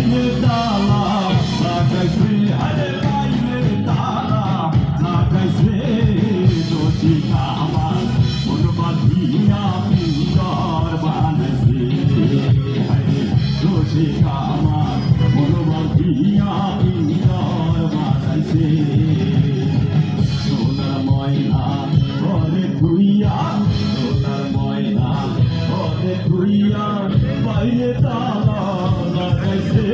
বাইরে তালা লাগাইছে আরে বাইরে তালা লাগাইছে রসিকা আমার মন বাঁধিয়া পিঞ্জর বানাইছে রসিকা আমার মন বাঁধিয়া পিঞ্জর বানাইছে সোনার ময়না ঘরে ধুইয়া সোনার ময়না ঘরে ধুইয়া বাইরে তালা লাগাইছে